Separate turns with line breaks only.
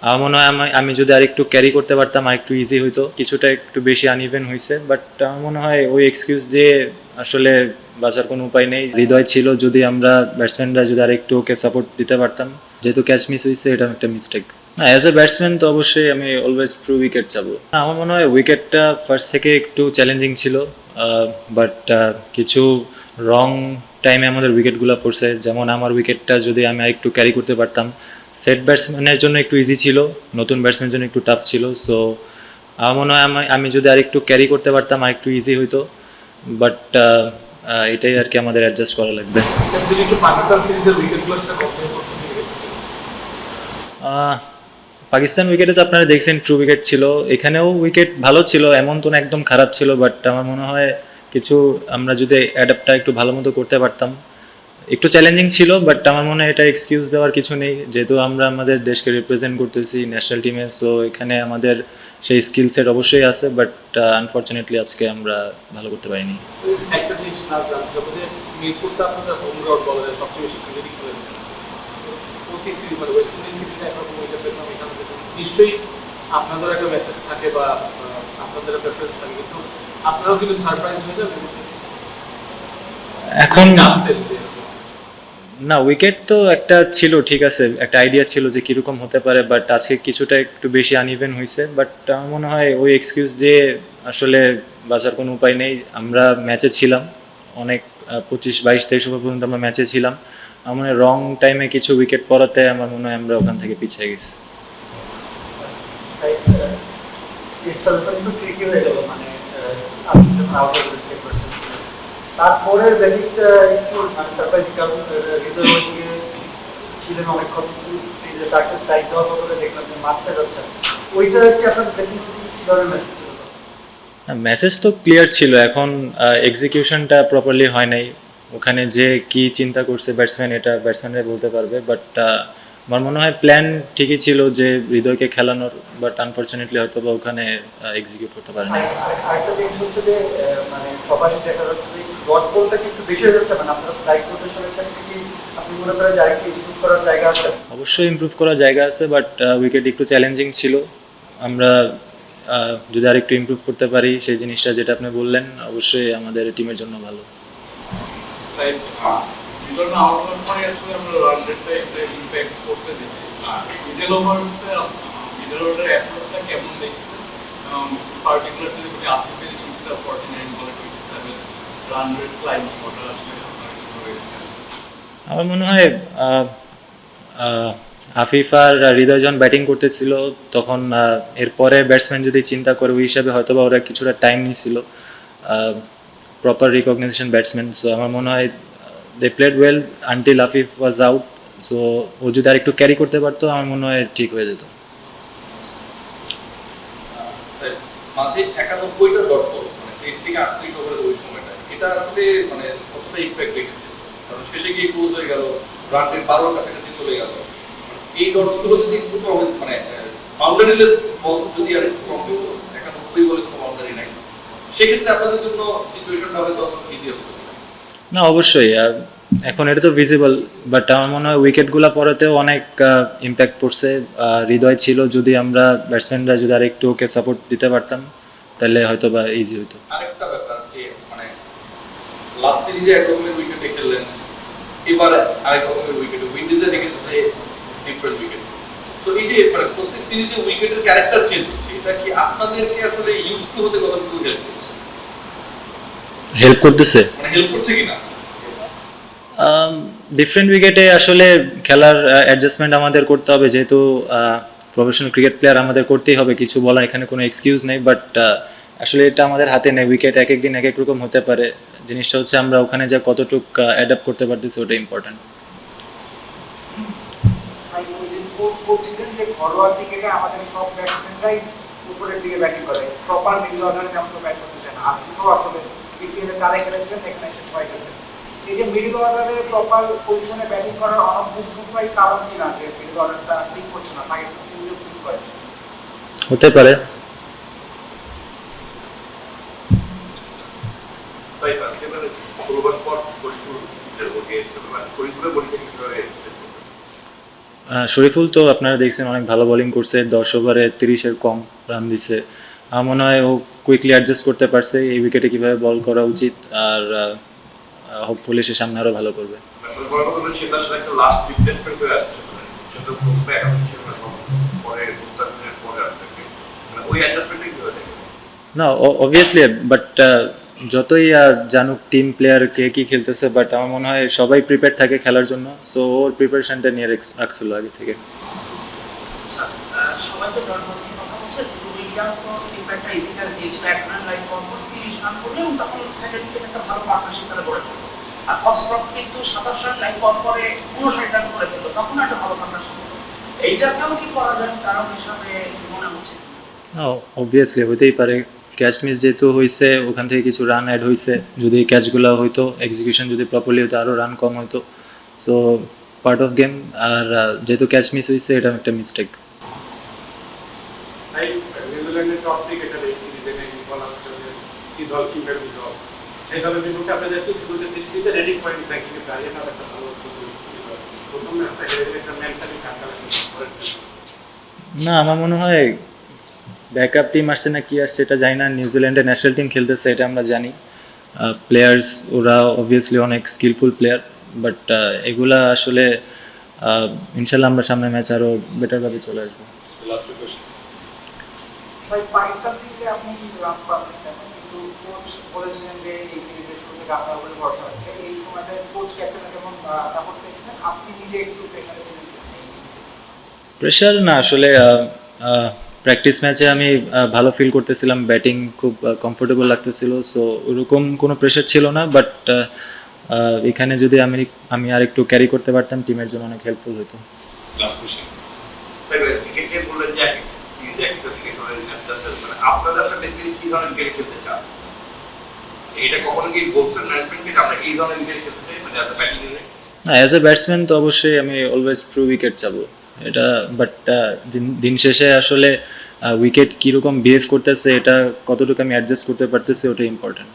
আমার মনে হয় আমি যদি আরেকটু ক্যারি করতে পারতাম আরেকটু ইজি হইতো, কিছুটা একটু বেশি আনইভেন হয়েছে, বাট আমার মনে হয় ওই এক্সকিউজ দিয়ে আসলে বাঁচার কোনো উপায় নেই। হৃদয় ছিল যদি আমরা ব্যাটসম্যানরা যদি আরেকটু ওকে সাপোর্ট দিতে পারতাম, যেহেতু ক্যাচ মিস হয়েছে এটা একটা মিস্টেক। না, অ্যাজ এ ব্যাটসম্যান তো অবশ্যই আমি অলওয়েজ ট্রু উইকেট চাবো। আমার মনে হয় উইকেটটা ফার্স্ট থেকে একটু চ্যালেঞ্জিং ছিল, বাট কিছু রং টাইমে আমাদের উইকেটগুলো পড়ছে। যেমন আমার উইকেটটা যদি আমি আরেকটু ক্যারি করতে পারতাম, সেট ব্যাটসম্যানের জন্য একটু ইজি ছিল, নতুন ব্যাটসম্যানের জন্য একটু টাফ ছিল। সো আমার মনে হয় আমি যদি আরেকটু ক্যারি করতে পারতাম আরেকটু ইজি হইতো, বাট এটাই আর কি আমাদের অ্যাডজাস্ট করা লাগবে। পাকিস্তান উইকেটে তো আপনারা দেখছেন ট্রু উইকেট ছিল, এখানেও উইকেট ভালো ছিল, এমন তো না একদম খারাপ ছিল, বাট আমার মনে হয় কিছু আমরা যদি অ্যাডাপ্টটা একটু ভালো মতো করতে পারতাম। একটু চ্যালেঞ্জিং ছিল, বাট আমার মনে হয় এটা এক্সকিউজ দেওয়ার কিছু নেই, যেহেতু আমরা আমাদের দেশকে রিপ্রেজেন্ট করতেছি ন্যাশনাল টিমে। সো এখানে আমাদের সেই স্কিল সেট অবশ্যই আছে, বাট আনফর্চুনেটলি আজকে আমরা ভালো করতে পারিনি।
একটা জিনিস না জানতে যে মিরপুরটা আপনাদের হোম গ্রাউন্ড বলা যায়, সবচেয়ে বেশি ক্রিকেটিং করে প্রতি সিরিজ মানে ওয়েস্ট ইন্ডিজ সিরিজে একরকম উইকেট পেতাম, এখানে পেতাম। নিশ্চয়ই আপনাদের একটা মেসেজ থাকে বা আপনাদের প্রেফারেন্স থাকে, কিন্তু আপনারাও কিন্তু সারপ্রাইজ হয়ে যাবেন
এখন
জানতেন যে
না, উইকেট তো একটা ছিল, ঠিক আছে, একটা আইডিয়া ছিল যে কীরকম হতে পারে, বাট আজকে কিছুটা একটু বেশি আনইভেন হয়েছে। বাট আমার মনে হয় ওই এক্সকিউজ দিয়ে আসলে বাঁচার কোনো উপায় নেই। আমরা ম্যাচে ছিলাম অনেক, 25, 22, 23 ওভার পর্যন্ত আমরা ম্যাচে ছিলাম। আমার মনে হয় রং টাইমে কিছু উইকেট পড়াতে আমার মনে হয় আমরা ওখান থেকে পিছিয়ে গেছি।
তারপরের ব্যাটিংটা একটু মানে সারপ্রাইজিং, কারণ হৃদয় ওইদিকে ছিলেন অনেকক্ষণ, তাকে স্ট্রাইক দেওয়ার বদলে দেখলাম যে মারতে যাচ্ছেন। ওইটা কি আপনাদের বেসিক কি ধরনের মেসেজ ছিল?
মেসেজ তো ক্লিয়ার ছিল, এখন এক্সিকিউশনটা প্রপারলি হয় নাই। ওখানে যে কি চিন্তা করছে ব্যাটসম্যান এটা ব্যাটসম্যানরাই বলতে পারবে, বাট আমার মনে হয় প্ল্যান ঠিকই ছিল যে হৃদয়কে খেলানোর, বাট আনফর্চুনেটলি হয়তো বা ওখানে এক্সিকিউট করতে পারে নাই।
আরেকটা জিনিস হচ্ছে যে মানে সবারই দেখা যাচ্ছে যে ডট বলটা কি একটু বেশি হয়ে যাচ্ছে, মানে আপনারা স্ট্রাইক রোটেশনের ক্ষেত্রে কি আপনি মনে করেন যে আরেকটু ইমপ্রুভ করার জায়গা আছে?
অবশ্যই ইমপ্রুভ করার জায়গা আছে, বাট উইকেট একটু চ্যালেঞ্জিং ছিল। আমরা যদি আরেকটু ইমপ্রুভ করতে পারি সেই জিনিসটা যেটা আপনি বললেন, অবশ্যই আমাদের টিমের জন্য ভালো। আমার মনে হয় আফিফ আর হৃদয় যখন ব্যাটিং করতেছিল তখন এরপরে ব্যাটসম্যান যদি চিন্তা করে ওই হিসাবে হয়তো বা ওরা কিছুটা টাইম নিয়েছিল, প্রপার রিকগনিশন ব্যাটসম্যান। সো আমার মনে হয় they played well until Afif was out. So ও যদি আরেকটু ক্যারি করতে পারতো আমার মনে হয় ঠিক হয়ে যেত।
মাঝে 91টা ডট বল মানে 23 থেকে 38 ওভারের ওই সময়টা এটা আসলে মানে কতটা ইমপ্যাক্ট রেখেছে, কারণ শেষে গিয়ে ক্লোজ হয়ে গেল, রান রেট 12 কাছাকাছি চলে গেল। এই ডটগুলো যদি একটু কম মানে বাউন্ডারিলেস বলস যদি আর একটু কম হতো, 91 বলে কোনো বাউন্ডারি নাই, সেক্ষেত্রে আপনাদের জন্য সিচুয়েশনটা হয়তো ইজি হতো।
না, অবশ্যই এখন এটা তো ভিজিবল, বাট আমার মনে হয় উইকেটগুলো পড়াতেও অনেক ইম্প্যাক্ট পড়ছে। হৃদয় ছিল যদি আমরা ব্যাটসম্যানরা যদি আরেকটু ওকে সাপোর্ট দিতে পারতাম তাহলে হয়তো বা ইজি হতো।
আরেকটা ব্যাপার যে মানে লাস্ট সিরিজে এক রকমের উইকেটে খেললেন, এবার আরেক রকমের উইকেটে, উইন্ডিজে দেখেছে যে ডিফারেন্ট উইকেট। তো এই যে মানে প্রত্যেক সিরিজে উইকেটের ক্যারেক্টার চেঞ্জ হচ্ছে, এটা কি আপনাদেরকে আসলে ইউজ টু হতে কতটুকু হেল্প করছে?
হেল্প করতেছে,
মানে হেল্প করছে কিনা?
ডিফারেন্ট উইকেটে আসলে খেলার অ্যাডজাস্টমেন্ট আমাদের করতে হবে, যেহেতু প্রফেশনাল ক্রিকেট প্লেয়ার আমাদের করতেই হবে, কিছু বলার এখানে কোনো এক্সকিউজ নেই। বাট আসলে এটা আমাদের হাতে নেই, উইকেট এক এক দিন এক এক রকম হতে পারে। জিনিসটা হচ্ছে আমরা ওখানে যা কতটুকু অ্যাডাপ্ট করতে পারতেছি ওটা ইম্পর্টেন্ট।
বলছিলেন যে ঘরোয়া ক্রিকেটে আমাদের সব ব্যাটসম্যানরাই উপরের দিকে ব্যাটিং করে, প্রপার মিডল অর্ডারে আমরা ব্যাট করতে চাই না। আজকেও আসলে বিসিএলে 4 খেলেছিলেন, এখানে এসে 6 খেলেছেন। এই যে মিডল অর্ডারে প্রপার পজিশনে ব্যাটিং করার অনভ্যস্ততাই কারণ কিনা যে মিডল অর্ডারটা ঠিক করছে না, পাকিস্তান সিরিজে ঠিক করে
হতে পারে। শরীফুল তো আপনারা দেখছেন অনেক ভালো বোলিং করছে, 10 ওভারে 30-এর কম রান দিছে। আমার মনে হয় ও কুইকলি অ্যাডজাস্ট করতে পারছে এই উইকেটে কীভাবে বল করা উচিত, আর হোপফুলি সে সামনে আরও ভালো করবে।
আসলে বড় কথা হলো সেটা আসলে একটা লাস্ট রিপ্লেসমেন্ট হয়ে আসছে, মানে সেটা প্রথমে এখন ছিল না, পরে 4 দিনের পরে আসছে, মানে ওই অ্যাডজাস্টমেন্টই কি হয়ে থাকে।
না অবভিয়াসলি, বাট যতই জানুক টিম প্লেয়ার কে কী খেলতেছে, বাট আমার মনে হয় সবাই প্রিপেয়ার থাকে খেলার জন্য, সো ওর প্রিপারেশনটা নিয়ে রাখছিল আগে থেকে।
আচ্ছা, সবাই তো ডটবলের কথা বলছে, উইলিয়াম তো স্লিপারটা ইজি ক্যাচ দিয়েছিল, এক রান লাইক বল করে 30 রান করলে এবং তখন সেকেন্ড উইকেট একটা ভালো পার্টনারশিপ তারা গড়ে ফেললো। আর ফক্সক্রফট কিন্তু 27 রান লাইক বল করে 59 রান করে ফেললো, তখন একটা ভালো পার্টনারশিপ হলো। এইটাকেও কি করা যায় কারণ হিসাবে মনে হচ্ছে?
অবভিয়াসলি হতেই পারে, ক্যাচ মিস যেহেতু হয়েছে ওখান থেকে কিছু রান অ্যাড হয়েছে, যদি ক্যাচগুলো হয়তো এক্সিকিউশন যদি প্রপারলি হতো আরও রান কম হতো, সো পার্ট অফ গেম। আর যেহেতু ক্যাচ মিস হয়েছে এটা একটা মিস্টেক।
নিউজিল্যান্ডের টপ ক্রিকেটার এই সিরিজে নেই, বলা হচ্ছে যে কি দল কিভাবে দল, সেই দলের বিপক্ষে আপনাদের শুরুতে সিরিজে রেডিং পয়েন্ট ব্যাকিং এর দাঁড়িয়ে একটা ভালো ছিল, প্রথম ম্যাচটা হেরে একটা মেন্টালি কাটা
না, আমার মনে হয় ব্যাকআপ টিম আসছে না কি আসছে এটা জানি না, নিউজিল্যান্ডের ন্যাশনাল টিম খেলতেছে এটা আমরা জানি। প্লেয়ার্স ওরা অবভিয়াসলি অনেক স্কিলফুল প্লেয়ার, বাট এগুলা আসলে ইনশাল্লাহ আমরা সামনে ম্যাচ আরও বেটারভাবে চলে আসবো।
লাস্ট কোশ্চেন,
স্যার পাকিস্তান সিরিজে আপনি রান পাবেন কেমন, কিন্তু কোচ বলেছিলেন যে এই সিরিজের শুরু থেকে আপনার উপরে ভরসা আছে, এই সময়টা কোচ ক্যাপ্টেন কেমন সাপোর্ট পেয়েছিলেন, আপনি নিজে একটু প্রেশারে ছিলেন কিনা এই সিরিজে?
প্রেশার না, আসলে প্র্যাকটিস ম্যাচে আমি ভালো ফিল করতেছিলাম, ব্যাটিং খুব কমফোর্টেবল লাগতেছিল, সো ওরকম কোনো প্রেশার ছিল না। বাট এখানে যদি আমি আর একটু ক্যারি করতে পারতাম টিমের জন্য অনেক হেল্পফুল হতো।
লাস্ট কোশ্চেন, স্যার ক্রিকেট যে বললেন যে সিরিজে একটা ক্রিকেট হয়ে যাচ্ছে, মানে আপনারা আসলে বেসিক্যালি কি ধরনের ক্রিকেট খেলতে চান? এটা কখনো কি বলছেন ম্যানেজমেন্টকে আমরা এই ধরনের ক্রিকেট খেলতে চাই, মানে অ্যাজ আ ব্যাটিং ইউনিট?
না, অ্যাজ এ ব্যাটসম্যান তো অবশ্যই আমি অলওয়েজ প্রো উইকেট চাবো এটা, বাট দিন শেষে আসলে উইকেট কীরকম বিহেভ করতেছে, এটা কতটুকু আমি অ্যাডজাস্ট করতে পারতেছি ওটা ইম্পর্টেন্ট।